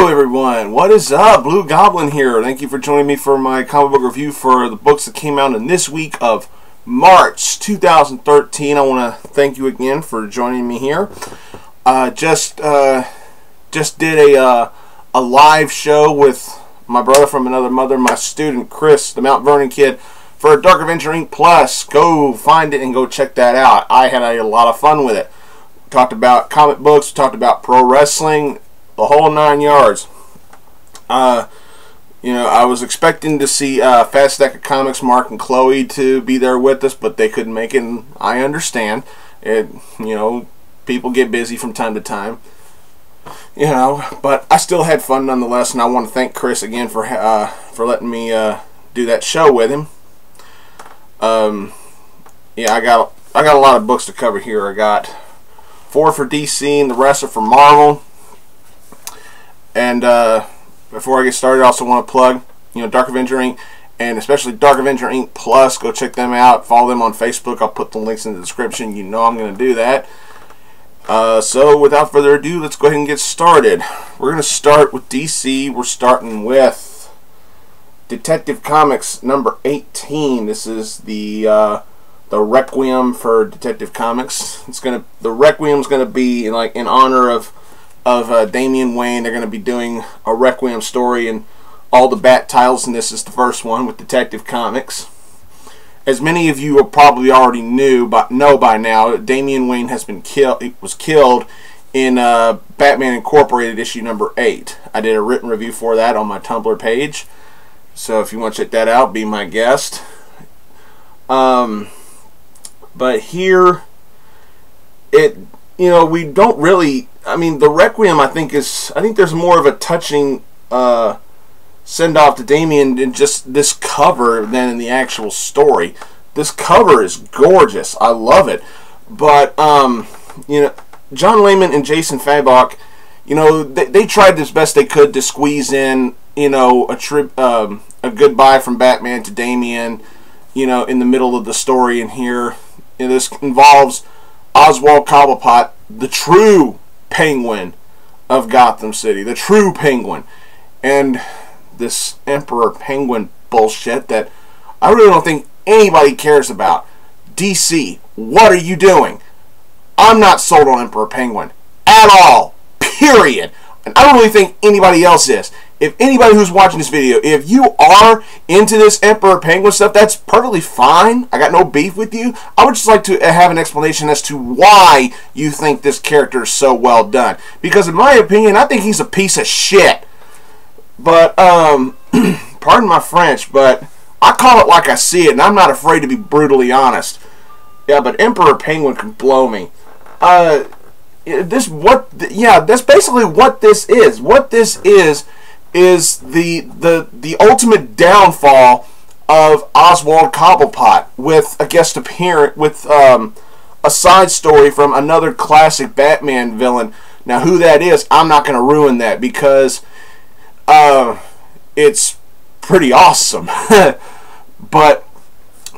Hello everyone, what is up? Blugoblin here. Thank you for joining me for my comic book review for the books that came out in this week of March 2013. I want to thank you again for joining me here. Just did a live show with my brother from another mother, my student Chris, TheMtVernonKid, for Dark Avenger Inc. Plus. Go find it and go check that out. I had a lot of fun with it. We talked about comic books, we talked about pro wrestling, the whole 9 yards. You know, I was expecting to see Fast Stack of Comics, Mark and Chloe to be there with us, but they couldn't make it, and I understand. You know, people get busy from time to time. You know, but I still had fun nonetheless, and I want to thank Chris again for letting me do that show with him. Yeah, I got a lot of books to cover here. I got 4 for DC, and the rest are for Marvel. And before I get started, I also want to plug, you know, Dark Avenger Inc. and especially Dark Avenger Inc. Plus. Go check them out. Follow them on Facebook. I'll put the links in the description. You know I'm going to do that. So without further ado, let's go ahead and get started. We're going to start with DC. We're starting with Detective Comics number 18. This is the Requiem for Detective Comics. The Requiem's going to be like in honor of Damian Wayne. They're going to be doing a Requiem story, and all the bat titles, and this is the first one with Detective Comics. As many of you probably already know by now, Damian Wayne has been killed. He was killed in Batman Incorporated issue number 8. I did a written review for that on my Tumblr page, so if you want to check that out, be my guest. But here, you know, we don't really. I mean, the Requiem, I think there's more of a touching send-off to Damian in just this cover than in the actual story. This cover is gorgeous. I love it. But, you know, John Layman and Jason Fabok, you know, they tried as best they could to squeeze in, you know, a goodbye from Batman to Damian, you know, in the middle of the story. And here, you know, this involves Oswald Cobblepot, the true Penguin of Gotham City, the true Penguin, and this Emperor Penguin bullshit that I really don't think anybody cares about. DC, what are you doing? I'm not sold on Emperor Penguin at all, period, and I don't really think anybody else is. If anybody who's watching this video, if you are into this Emperor Penguin stuff, that's perfectly fine. I got no beef with you. I would just like to have an explanation as to why you think this character is so well done. Because in my opinion, I think he's a piece of shit. But, pardon my French, but I call it like I see it, and I'm not afraid to be brutally honest. Yeah, but Emperor Penguin can blow me. That's basically what this is. What this is the ultimate downfall of Oswald Cobblepot, with a guest appearance, with a side story from another classic Batman villain. Now, who that is, I'm not going to ruin that because it's pretty awesome. But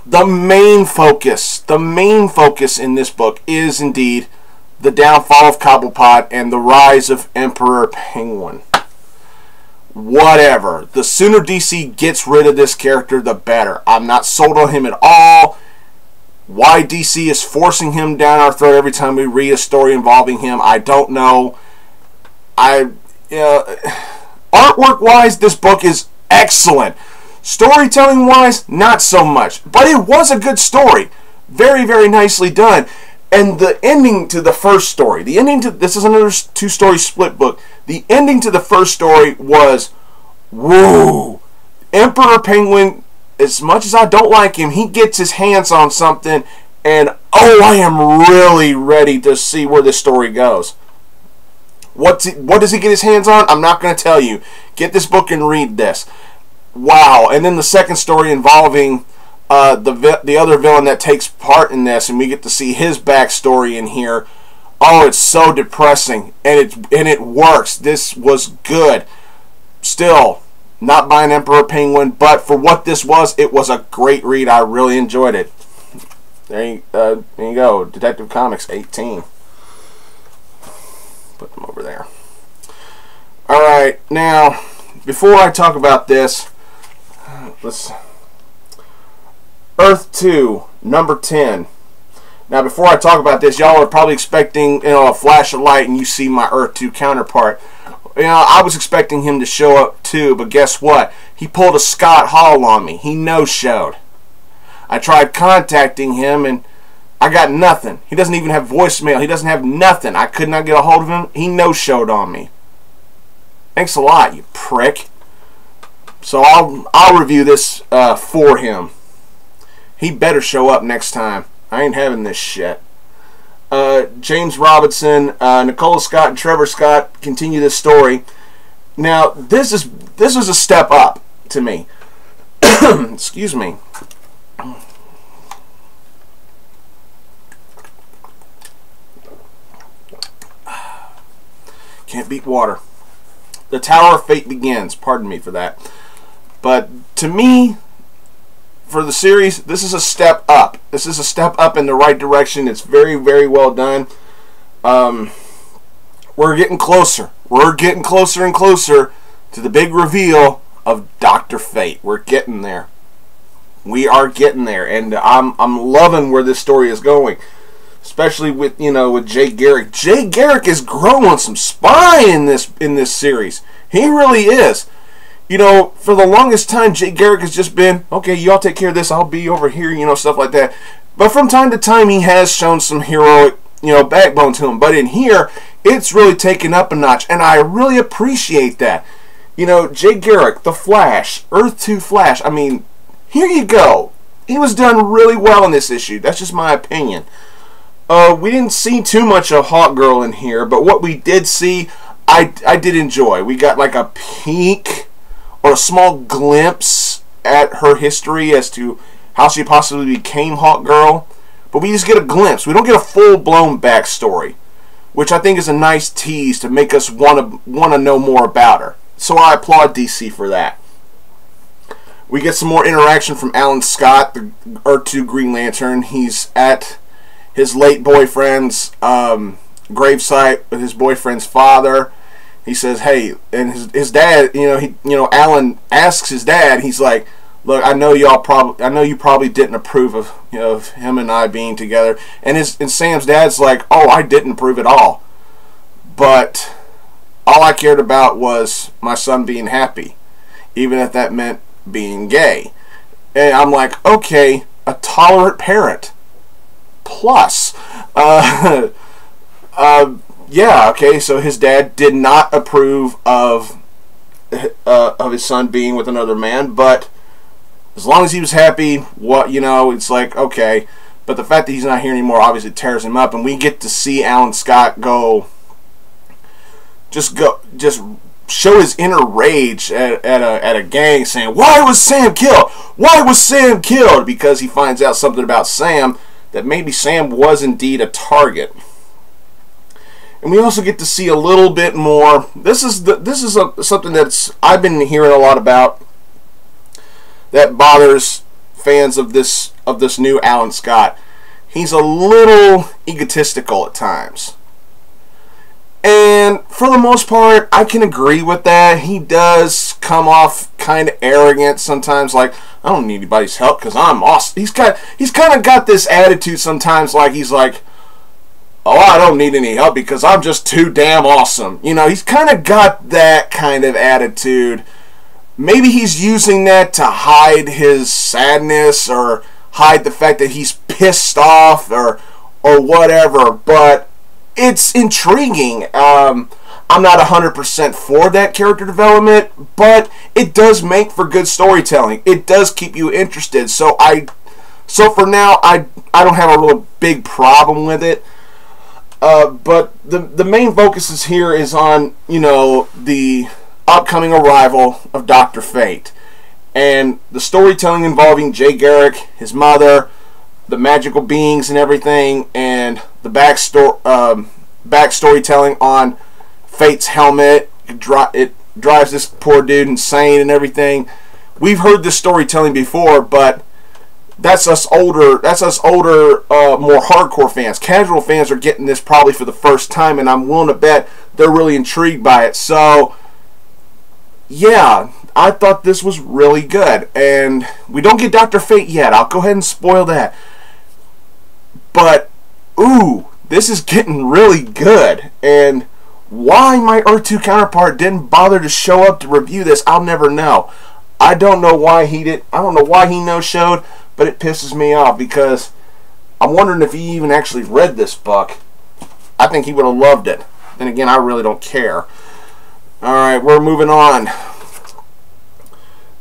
the main focus in this book is indeed the downfall of Cobblepot and the rise of Emperor Penguin. Whatever. The sooner DC gets rid of this character, the better. I'm not sold on him at all. Why DC is forcing him down our throat every time we read a story involving him, I don't know. Artwork-wise, this book is excellent. Storytelling-wise, not so much. But it was a good story. Very, very nicely done. And the ending to the first story, this is another 2-story split book. The ending to the first story was, whoa. Emperor Penguin, as much as I don't like him, he gets his hands on something, and oh, I am really ready to see where this story goes. What does he get his hands on? I'm not going to tell you. Get this book and read this. Wow. And then the second story involving the other villain that takes part in this, and we get to see his backstory in here. Oh, it's so depressing, and it works. This was good. Still, not buying Emperor Penguin, but for what this was, it was a great read. I really enjoyed it. There you go, Detective Comics 18. Put them over there. All right. Alright, now, before I talk about this, let's... Earth 2, number 10. Now, before I talk about this, y'all are probably expecting, a flash of light and you see my Earth 2 counterpart. I was expecting him to show up too, but guess what? He pulled a Scott Hall on me. He no-showed. I tried contacting him and I got nothing. He doesn't even have voicemail. He doesn't have nothing. I could not get a hold of him. He no-showed on me. Thanks a lot, you prick. So I'll review this for him. He better show up next time. I ain't having this shit. James Robinson, Nicola Scott, and Trevor Scott continue this story. Now, this was a step up to me. Excuse me. Can't beat water. The Tower of Fate begins. Pardon me for that. But to me, for the series, this is a step up. This is a step up in the right direction. It's very, very well done. We're getting closer. We're getting closer and closer to the big reveal of Dr. Fate. We're getting there. We are getting there, and I'm loving where this story is going. Especially with with Jay Garrick. Jay Garrick is growing some spine in this series. He really is. For the longest time, Jay Garrick has just been, okay, y'all take care of this, I'll be over here, stuff like that. But from time to time, he has shown some heroic, backbone to him. But in here, it's really taken up a notch, and I really appreciate that. Jay Garrick, The Flash, Earth 2 Flash, I mean, here you go. He was done really well in this issue. That's just my opinion. We didn't see too much of Hawkgirl in here, but what we did see, I did enjoy. We got like a peek or a small glimpse at her history as to how she possibly became Hawkgirl, but we just get a glimpse. We don't get a full-blown backstory, which I think is a nice tease to make us want to know more about her. So I applaud DC for that. We get some more interaction from Alan Scott, the Earth 2 Green Lantern. He's at his late boyfriend's gravesite with his boyfriend's father. He says, "Hey," and his dad, Alan asks his dad. He's like, "Look, I know you probably didn't approve of of him and I being together." And Sam's dad's like, "Oh, I didn't approve at all. But all I cared about was my son being happy, even if that meant being gay." And I'm like, okay, a tolerant parent. Plus, yeah, okay, so his dad did not approve of his son being with another man, but as long as he was happy, it's like, okay. But the fact that he's not here anymore obviously tears him up, and we get to see Alan Scott just show his inner rage at a gang, saying, "Why was Sam killed? Why was Sam killed?" Because he finds out something about Sam, that maybe Sam was indeed a target. And we also get to see a little bit more. This is something that's I've been hearing a lot about, that bothers fans of this new Alan Scott. He's a little egotistical at times. And for the most part, I can agree with that. He does come off kind of arrogant sometimes, like, I don't need anybody's help because I'm awesome. He's kind of got this attitude sometimes, like he's like, oh, I don't need any help because I'm just too damn awesome. He's kind of got that kind of attitude. Maybe he's using that to hide his sadness or hide the fact that he's pissed off or whatever, but it's intriguing. I'm not 100% for that character development, but it does make for good storytelling. It does keep you interested. So for now, I don't have a real big problem with it. But the main focus is here is on the upcoming arrival of Dr. Fate, and the storytelling involving Jay Garrick, his mother, the magical beings and everything, and the backstorytelling on Fate's helmet. It drives this poor dude insane and everything. We've heard this storytelling before, but that's us older, more hardcore fans. Casual fans are getting this probably for the first time, and I'm willing to bet they're really intrigued by it. So yeah, I thought this was really good. And we don't get Dr. Fate yet. I'll go ahead and spoil that. But, ooh, this is getting really good. And why my Earth 2 counterpart didn't bother to show up to review this, I'll never know. I don't know why he did. I don't know why he no-showed, but it pisses me off because I'm wondering if he even actually read this book. I think he would have loved it. Then again, I really don't care. Alright, we're moving on.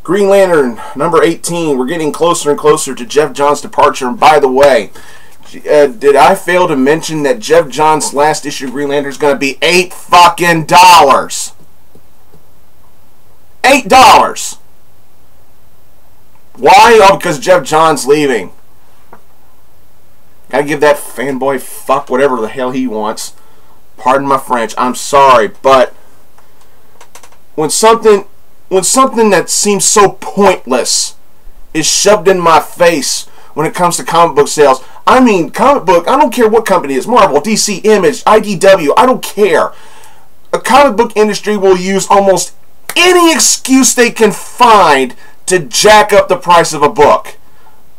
Green Lantern, number 18. We're getting closer and closer to Jeff Johns' departure. And by the way, did I fail to mention that Jeff Johns' last issue of Green Lantern is going to be $8 fucking $8. Why? Oh, because Jeff Johns leaving. Gotta give that fanboy fuck whatever the hell he wants. Pardon my French. I'm sorry, but when something that seems so pointless is shoved in my face when it comes to comic book sales. I mean, comic book, I don't care what company it is, Marvel, DC, Image, IDW, I don't care. A comic book industry will use almost any excuse they can find to jack up the price of a book.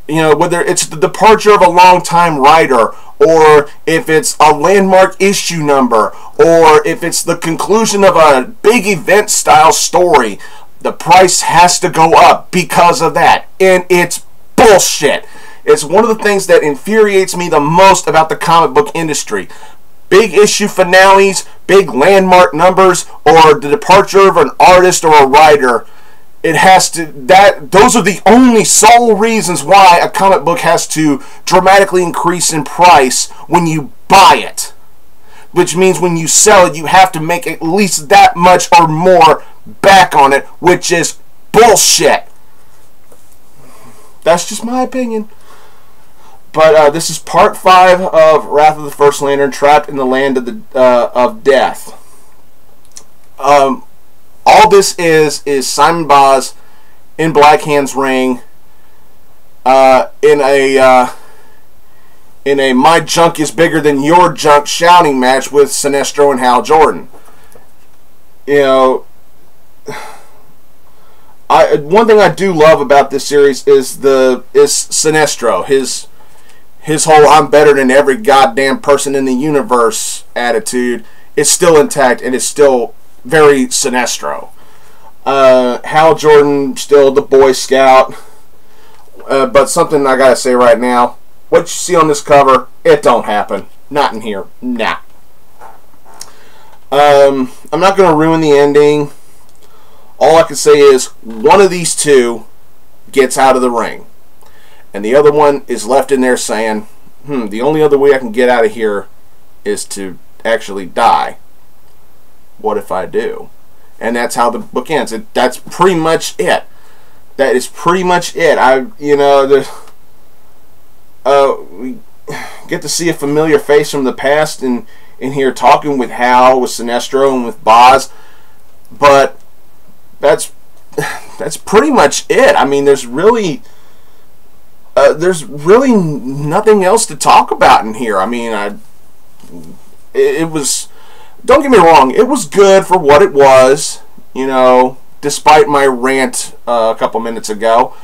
You know, whether it's the departure of a longtime writer, or if it's a landmark issue number, or if it's the conclusion of a big event style story, the price has to go up because of that. And it's bullshit. It's one of the things that infuriates me the most about the comic book industry. Big issue finales, big landmark numbers, or the departure of an artist or a writer. It has to, those are the only sole reasons why a comic book has to dramatically increase in price when you buy it. Which means when you sell it, you have to make at least that much or more back on it, which is bullshit. That's just my opinion. But this is part 5 of Wrath of the First Lantern, Trapped in the Land of Death. All this is Simon Baz in Black Hand's ring in a my junk is bigger than your junk shouting match with Sinestro and Hal Jordan. You know, one thing I do love about this series is Sinestro. His whole "I'm better than every goddamn person in the universe" attitude is still intact and is still very Sinestro. Hal Jordan still the Boy Scout, but something I gotta say right now: what you see on this cover, it don't happen. Not in here. Nah. I'm not gonna ruin the ending. All I can say is one of these two gets out of the ring, and the other one is left in there saying, the only other way I can get out of here is to actually die. What if I do? And that's how the book ends. That's pretty much it. That is pretty much it. We get to see a familiar face from the past in here talking with Hal, with Sinestro, and with Baz. But that's pretty much it. I mean, there's really nothing else to talk about in here. I mean, it was. Don't get me wrong, it was good for what it was, you know, despite my rant a couple minutes ago.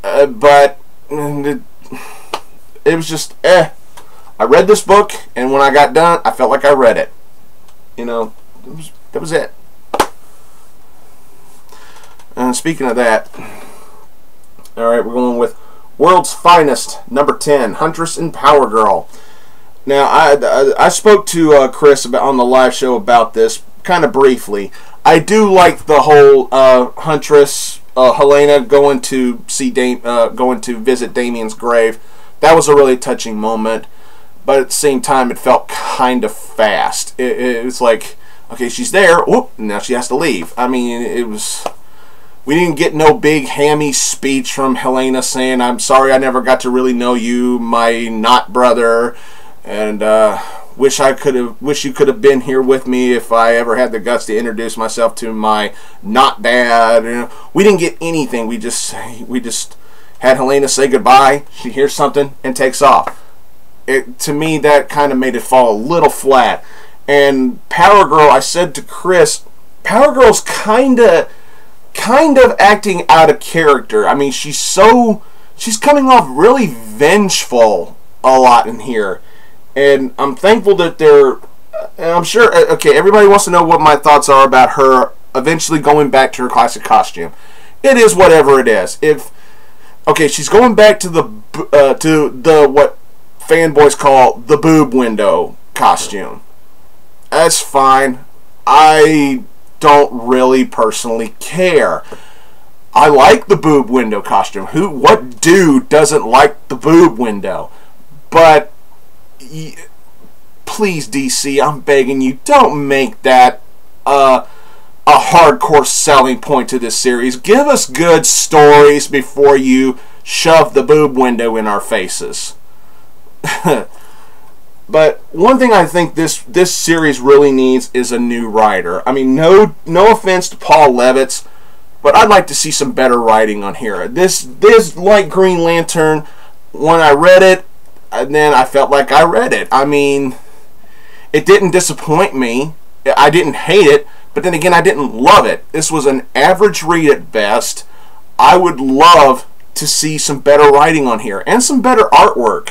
But it was just, I read this book, and when I got done, I felt like I read it. You know, that was it. And speaking of that, alright, we're going with World's Finest, number 10, Huntress and Power Girl. Now, I spoke to Chris on the live show about this kind of briefly. I do like the whole Huntress, Helena going to visit Damian's grave. That was a really touching moment, but at the same time, it felt kind of fast. It was like, okay, she's there, whoop, now she has to leave. I mean, it was. We didn't get no big hammy speech from Helena saying, "I'm sorry, I never got to really know you, my not brother." And wish you could have been here with me if I ever had the guts to introduce myself to my not dad. You know, we didn't get anything. We just had Helena say goodbye. She hears something and takes off. To me, that kind of made it fall a little flat. And Power Girl, I said to Chris, Power Girl's kind of acting out of character. I mean, she's coming off really vengeful a lot in here, and I'm thankful that I'm sure, okay, everybody wants to know what my thoughts are about her eventually going back to her classic costume. It is whatever it is. Okay, she's going back to the what fanboys call the boob window costume. That's fine. I don't really personally care. I like the boob window costume. What dude doesn't like the boob window? But please, DC, I'm begging you, don't make that a hardcore selling point to this series. Give us good stories before you shove the boob window in our faces. But one thing I think this series really needs is a new writer. I mean, no offense to Paul Levitz, but I'd like to see some better writing on here. This like Green Lantern, when I read it, and then I felt like I read it. I mean, it didn't disappoint me. I didn't hate it, but then again, I didn't love it. This was an average read at best. I would love to see some better writing on here and some better artwork.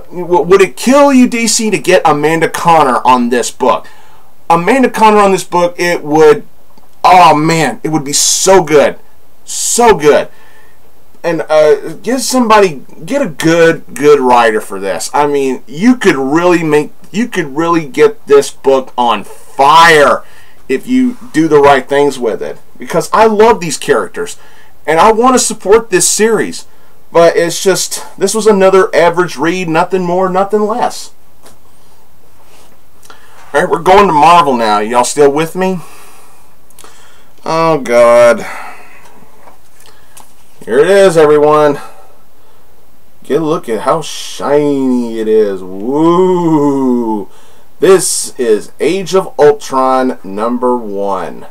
Would it kill you, DC, to get Amanda Conner on this book? Amanda Conner on this book, it would, oh man, it would be so good. So good. And get a good writer for this. I mean, you could really get this book on fire if you do the right things with it. Because I love these characters, and I want to support this series. But it's just, this was another average read, nothing more, nothing less. Alright, we're going to Marvel now. Y'all still with me? Oh, God. Here it is, everyone. Get a look at how shiny it is. Woo! This is Age of Ultron #1.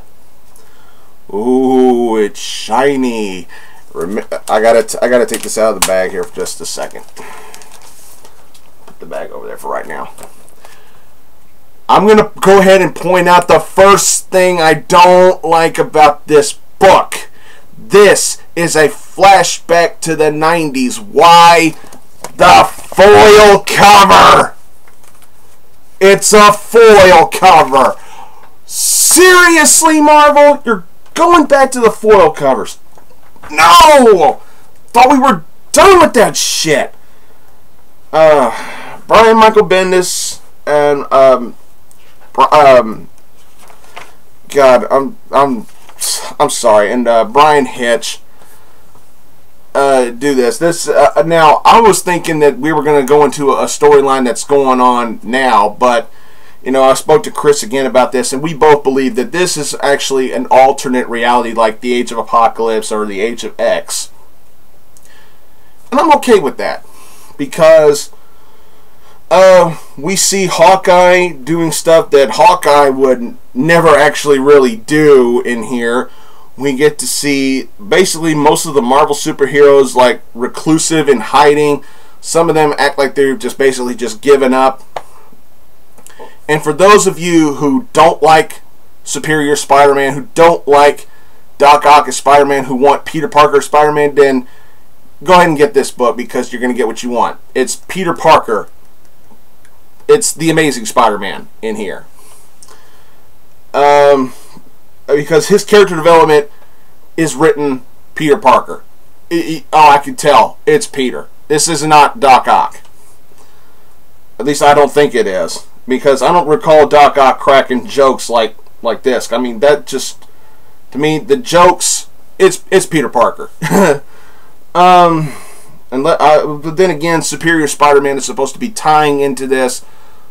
Ooh, it's shiny. I gotta take this out of the bag here for just a second. Put the bag over there for right now. I'm gonna go ahead and point out the first thing I don't like about this book. This is a flashback to the 90s. Why the foil cover? It's a foil cover. Seriously, Marvel? You're going back to the foil covers. No! Thought we were done with that shit. Brian Michael Bendis and God, I'm sorry, and Brian Hitch do this. Now I was thinking that we were going to go into a storyline that's going on now, but you know, I spoke to Chris again about this, and we both believe that this is actually an alternate reality, like the Age of Apocalypse or the Age of X. And I'm okay with that, because we see Hawkeye doing stuff that Hawkeye would never actually really do in here. We get to see basically most of the Marvel superheroes like reclusive and hiding. Some of them act like they're just basically just given up. And for those of you who don't like Superior Spider-Man, who don't like Doc Ock as Spider-Man, who want Peter Parker as Spider-Man, then go ahead and get this book, because you're going to get what you want. It's Peter Parker. It's the Amazing Spider-Man in here. Because his character development is written Peter Parker. I can tell. It's Peter. This is not Doc Ock. At least I don't think it is. Because I don't recall Doc Ock cracking jokes like this. I mean, that just, to me, the jokes, it's Peter Parker. But then again, Superior Spider-Man is supposed to be tying into this,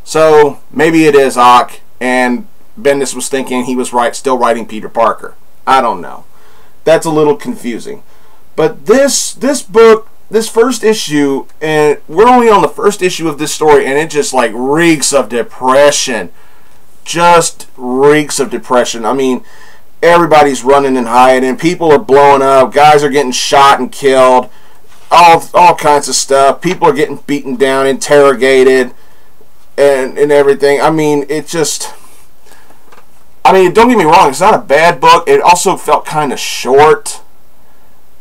so maybe it is Ock, and Bendis was thinking he was still writing Peter Parker. I don't know. That's a little confusing. But this book, this first issue, and we're only on the first issue of this story, and it just like reeks of depression. Just reeks of depression. I mean, everybody's running and hiding, people are blowing up, guys are getting shot and killed, all kinds of stuff. People are getting beaten down, interrogated, and everything. I mean, it just, I mean, don't get me wrong, it's not a bad book. It also felt kind of short.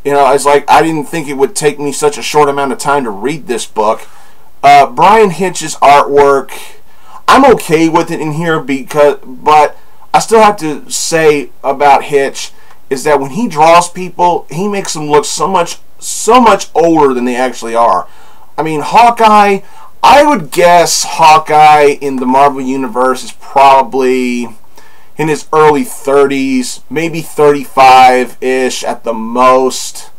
You know, it's like I didn't think it would take me such a short amount of time to read this book. Brian Hitch's artwork, I'm okay with it in here, but I still have to say about Hitch is that when he draws people, he makes them look so much older than they actually are. I mean, Hawkeye, I would guess Hawkeye in the Marvel Universe is probably in his early 30s, maybe 35-ish at the most.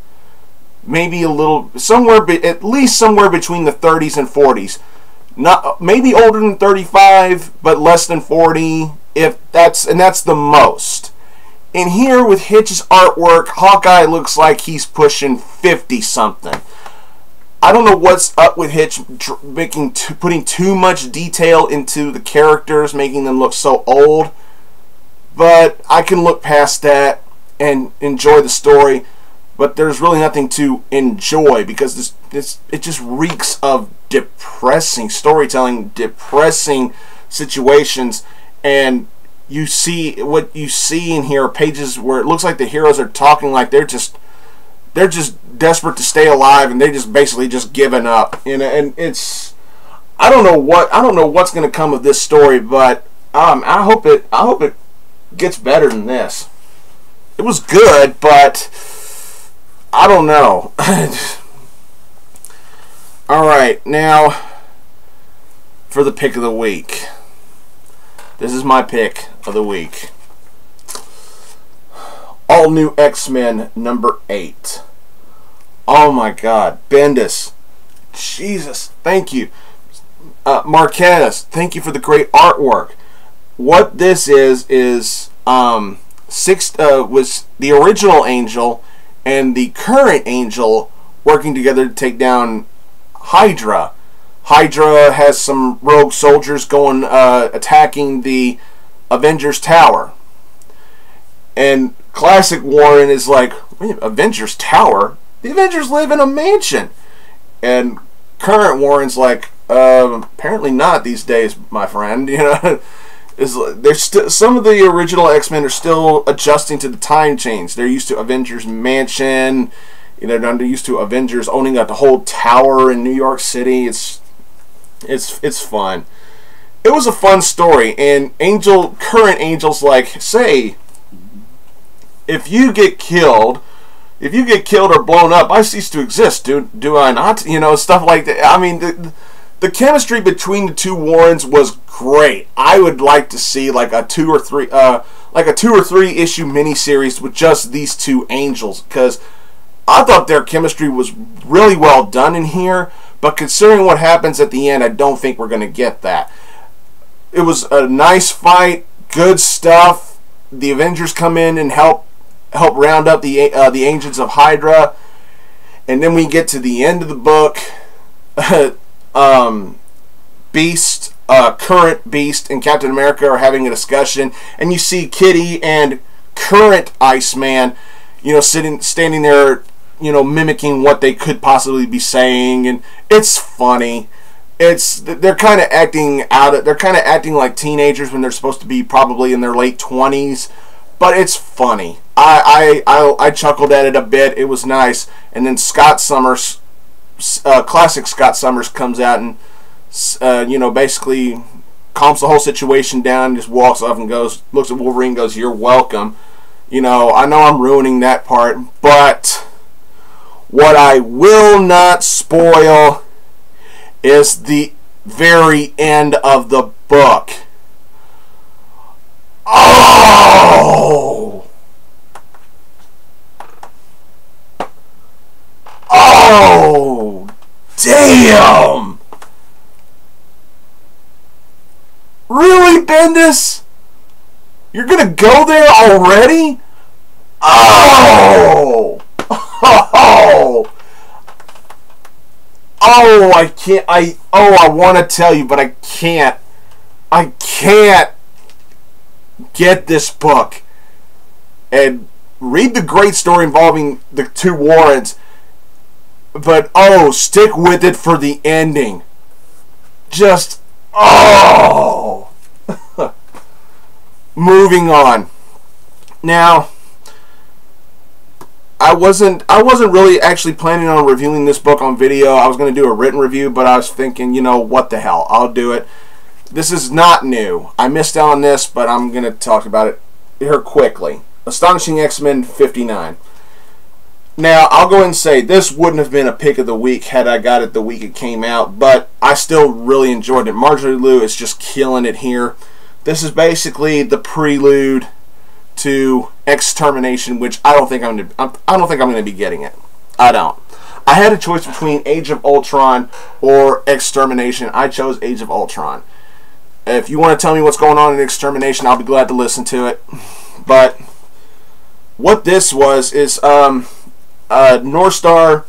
Maybe a little, at least somewhere between the 30s and 40s. Not maybe older than 35, but less than 40, and that's the most. And here with Hitch's artwork, Hawkeye looks like he's pushing 50-something. I don't know what's up with Hitch putting too much detail into the characters, making them look so old. But I can look past that and enjoy the story. But there's really nothing to enjoy because it just reeks of depressing storytelling, depressing situations, and you see what you see in here are pages where it looks like the heroes are talking like they're just desperate to stay alive, and they just basically just given up. You know, and it's I don't know what's going to come of this story, but I hope it gets better than this. It was good, but I don't know. Alright, now for the pick of the week. This is my pick of the week. All New X-Men number 8. Oh my God. Bendis. Jesus. Thank you. Marquez. Thank you for the great artwork. What this is was the original Angel and the current Angel working together to take down Hydra. Hydra has some rogue soldiers going attacking the Avengers Tower. And classic Warren is like, Avengers Tower? The Avengers live in a mansion. And current Warren's like, apparently not these days, my friend. You know, there's still some of the original X-Men are still adjusting to the time change. They're used to Avengers Mansion. You know, they're used to Avengers owning the whole tower in New York City. It's fun. It was a fun story, and current Angel's like, say, if you get killed or blown up, I cease to exist. Do I not? You know, stuff like that. I mean, the chemistry between the two Warrens was great. I would like to see like a 2 or 3 issue miniseries with just these two Angels, because I thought their chemistry was really well done in here. But considering what happens at the end, I don't think we're going to get that. It was a nice fight, good stuff. The Avengers come in and help round up the agents of Hydra, and then we get to the end of the book. Beast, current Beast, and Captain America are having a discussion, and you see Kitty and current Iceman, you know, standing there, you know, mimicking what they could possibly be saying, and it's funny. They're kind of acting they're kind of acting like teenagers when they're supposed to be probably in their late 20s, but it's funny. I chuckled at it a bit. It was nice. And then Scott Summers, classic Scott Summers, comes out and you know, basically calms the whole situation down, just walks off and looks at Wolverine and goes, "You're welcome." You know I'm ruining that part, but what I will not spoil is the very end of the book. Oh! Oh! Damn! Really, Bendis? You're gonna go there already? Oh! Oh! Oh, I can't. I want to tell you, but I can't. I can't get this book and read the great story involving the two Warrens, but stick with it for the ending. Just moving on. Now, I wasn't really actually planning on reviewing this book on video. I was going to do a written review, but I was thinking, you know, what the hell, I'll do it. This is not new. I missed out on this, but I'm going to talk about it here quickly. Astonishing X-Men 59. Now, I'll go ahead and say this wouldn't have been a pick of the week had I got it the week it came out, but I still really enjoyed it. Marjorie Liu is just killing it here. This is basically the prelude to Extermination, which I don't think I'm going to be getting it. I don't. I had a choice between Age of Ultron or Extermination. I chose Age of Ultron. If you want to tell me what's going on in Extermination, I'll be glad to listen to it. But what this was is North Star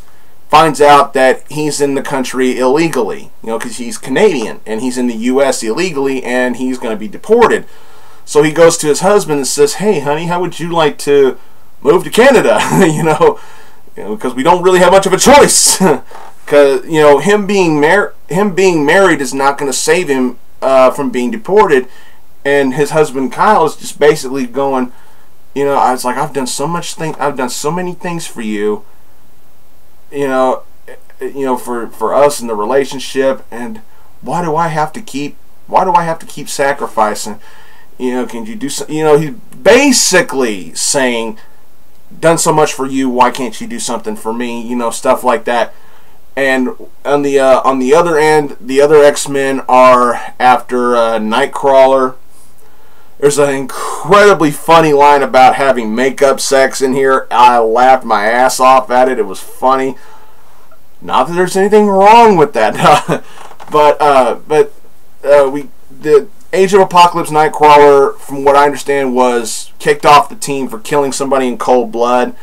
finds out that he's in the country illegally, you know, because he's Canadian and he's in the U.S. illegally and he's going to be deported. So he goes to his husband and says, "Hey, honey, how would you like to move to Canada?" you know, because we don't really have much of a choice. Because you know, him being married is not going to save him from being deported. And his husband Kyle is just basically going, you know, I was like, I've done so many things for you. You know, for us in the relationship, and why do I have to keep sacrificing? You know, can you do so? You know, he's basically saying, done so much for you, why can't you do something for me? You know, stuff like that. And on the other end, the other X-Men are after Nightcrawler. There's an incredibly funny line about having makeup sex in here. I laughed my ass off at it. It was funny. Not that there's anything wrong with that. The Age of Apocalypse Nightcrawler, from what I understand, was kicked off the team for killing somebody in cold blood.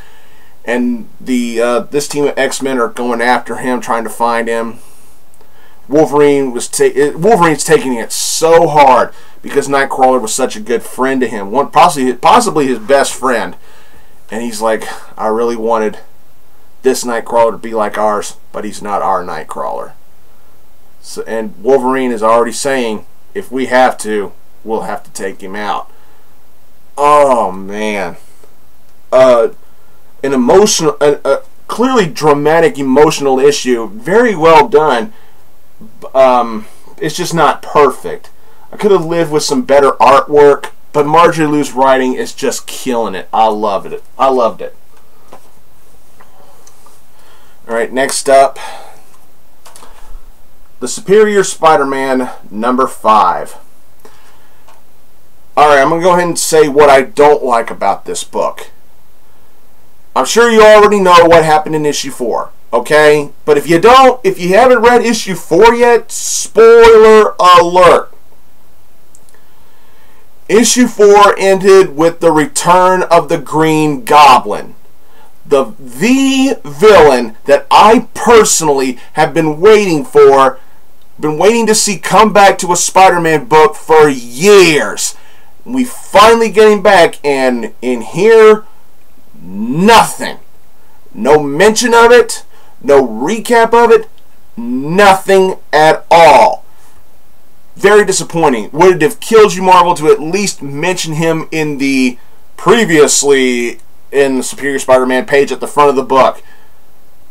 And this team of X-Men are going after him, trying to find him. Wolverine's taking it so hard because Nightcrawler was such a good friend to him, possibly his best friend. And he's like, I really wanted this Nightcrawler to be like ours, but he's not our Nightcrawler. So, and Wolverine is already saying, if we have to, we'll have to take him out. Oh man, an emotional, clearly dramatic, emotional issue. Very well done. It's just not perfect. I could have lived with some better artwork, but Marjorie Liu's writing is just killing it. I loved it. I loved it. All right, next up, The Superior Spider-Man number 5. Alright, I'm going to go ahead and say what I don't like about this book. I'm sure you already know what happened in issue 4, okay? But if you haven't read issue 4 yet, spoiler alert. Issue 4 ended with the return of the Green Goblin. The villain that I personally have been waiting to see come back to a Spider-Man book for years. We finally get him back, and in here, nothing. No mention of it, no recap of it, nothing at all. Very disappointing. Would it have killed you, Marvel, to at least mention him in the previously in the Superior Spider-Man page at the front of the book?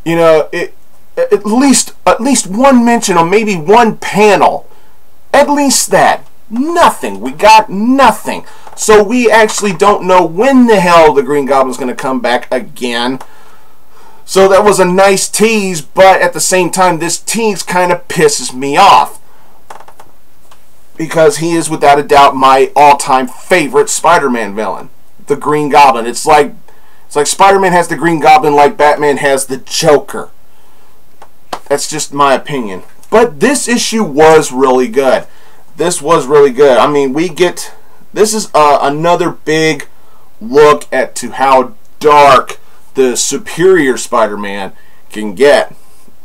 You know, at least one mention or maybe one panel. At least that. Nothing. We got nothing. So we actually don't know when the hell the Green Goblin's going to come back again. So that was a nice tease, but at the same time, this tease kind of pisses me off. Because he is without a doubt my all-time favorite Spider-Man villain. The Green Goblin. It's like Spider-Man has the Green Goblin like Batman has the Joker. That's just my opinion. But this issue was really good. This was really good. I mean, this is another big look at to how dark the Superior Spider-Man can get.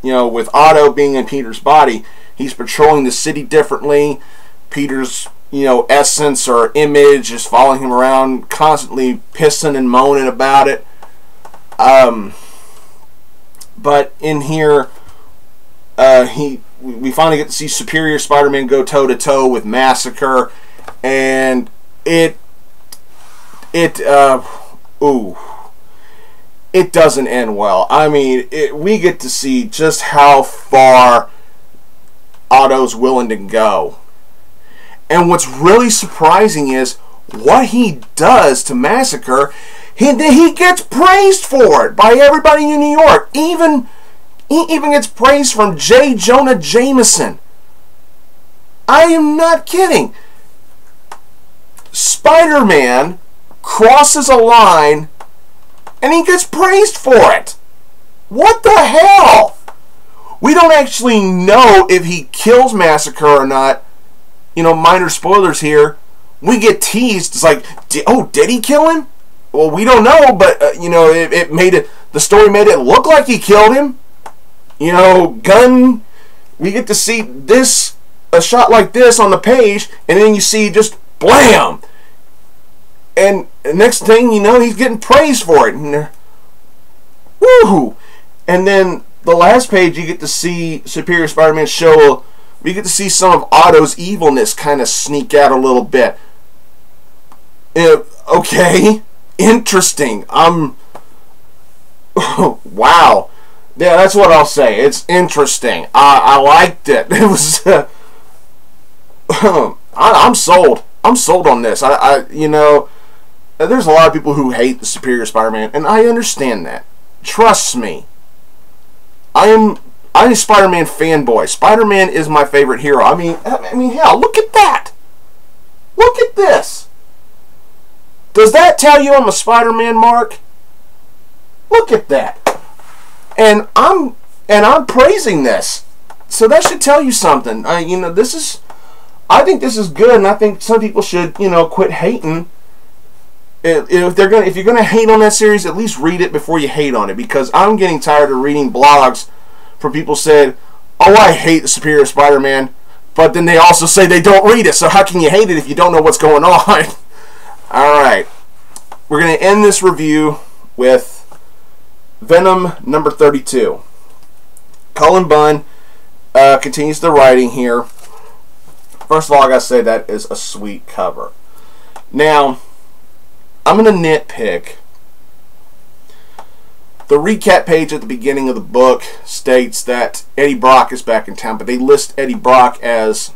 You know, with Otto being in Peter's body, he's patrolling the city differently. Peter's, you know, essence or image is following him around, constantly pissing and moaning about it. But in here, we finally get to see Superior Spider-Man go toe-to-toe with Massacre, and it it, ooh, it doesn't end well. I mean, we get to see just how far Otto's willing to go. And what's really surprising is what he does to Massacre. He gets praised for it by everybody in New York. He even gets praise from J. Jonah Jameson. I am not kidding. Spider-Man crosses a line and he gets praised for it. What the hell? We don't actually know if he kills Massacre or not. You know, minor spoilers here. We get teased. It's like, oh, did he kill him? Well, we don't know, but you know, it made it. The story made it look like he killed him. You know, gun. We get to see this, a shot like this on the page, and then you see just blam. And next thing you know, he's getting praised for it. And, woohoo! And then the last page, you get to see Superior Spider-Man show. We get to see some of Otto's evilness kind of sneak out a little bit. Okay, interesting. Wow. Yeah, that's what I'll say. It's interesting. I liked it. It was. I'm sold. I'm sold on this. You know, there's a lot of people who hate the Superior Spider-Man, and I understand that. Trust me. I'm a Spider-Man fanboy. Spider-Man is my favorite hero. I mean, hell, look at that. Look at this. Does that tell you I'm a Spider-Man, Mark? Look at that. And I'm praising this. So that should tell you something. You know, I think this is good, and I think some people should, you know, quit hating. If you're gonna hate on that series, at least read it before you hate on it, because I'm getting tired of reading blogs from people said, "Oh, I hate the Superior Spider-Man," but then they also say they don't read it. So how can you hate it if you don't know what's going on? All right, we're gonna end this review with Venom number 32. Cullen Bunn continues the writing here. First of all, I gotta say that is a sweet cover. Now, I'm gonna nitpick. The recap page at the beginning of the book states that Eddie Brock is back in town, but they list Eddie Brock as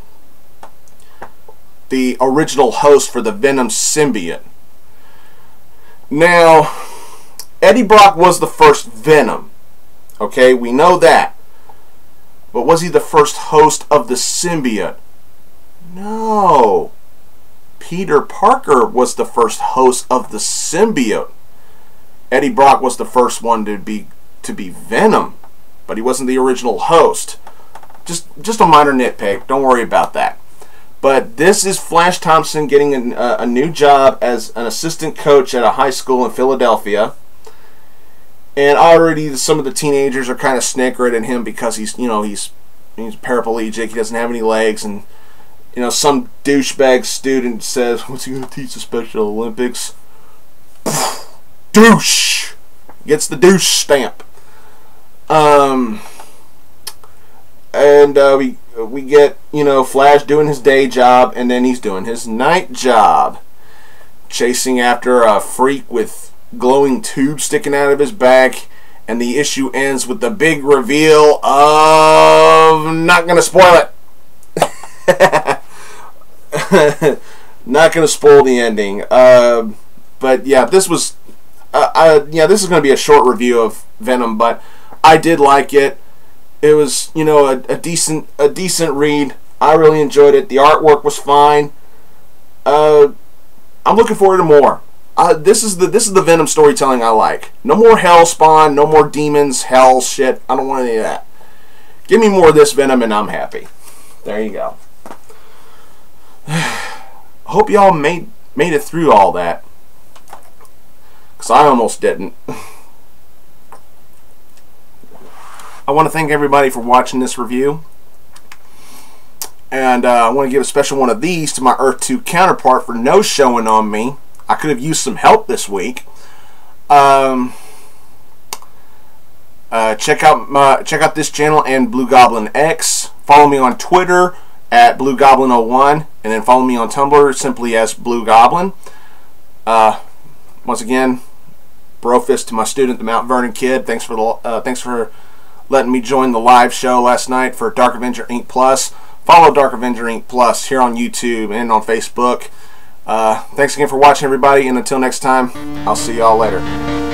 the original host for the Venom symbiote. Now, Eddie Brock was the first Venom. Okay, we know that. But was he the first host of the symbiote? No. Peter Parker was the first host of the symbiote. Eddie Brock was the first one to be Venom, but he wasn't the original host. Just a minor nitpick. Don't worry about that. But this is Flash Thompson getting a new job as an assistant coach at a high school in Philadelphia. And already some of the teenagers are kind of snickering at him because he's paraplegic. He doesn't have any legs, and you know, some douchebag student says, "What's he going to teach the Special Olympics?" Douche gets the douche stamp. We get, you know, Flash doing his day job, and then he's doing his night job, chasing after a freak with glowing tubes sticking out of his back, and the issue ends with the big reveal of, not gonna spoil it. Not gonna spoil the ending. But yeah, this was this is gonna be a short review of Venom, but I did like it. It was, you know, a decent read. I really enjoyed it. The artwork was fine. I'm looking forward to more. This is the Venom storytelling I like. No more hell spawn, no more demons, hell shit. I don't want any of that. Give me more of this Venom and I'm happy. There you go. Hope y'all made it through all that, because I almost didn't. I want to thank everybody for watching this review, and I want to give a special one of these to my Earth 2 counterpart for no showing on me. I could have used some help this week. Check out this channel and Blugoblin X. Follow me on Twitter at Blugoblin01, and then follow me on Tumblr simply as Blugoblin. Once again, bro fist to my student, TheMtVernonKid. Thanks for letting me join the live show last night for Dark Avenger Inc. Plus. Follow Dark Avenger Inc. Plus here on YouTube and on Facebook. Thanks again for watching, everybody, and until next time, I'll see y'all later.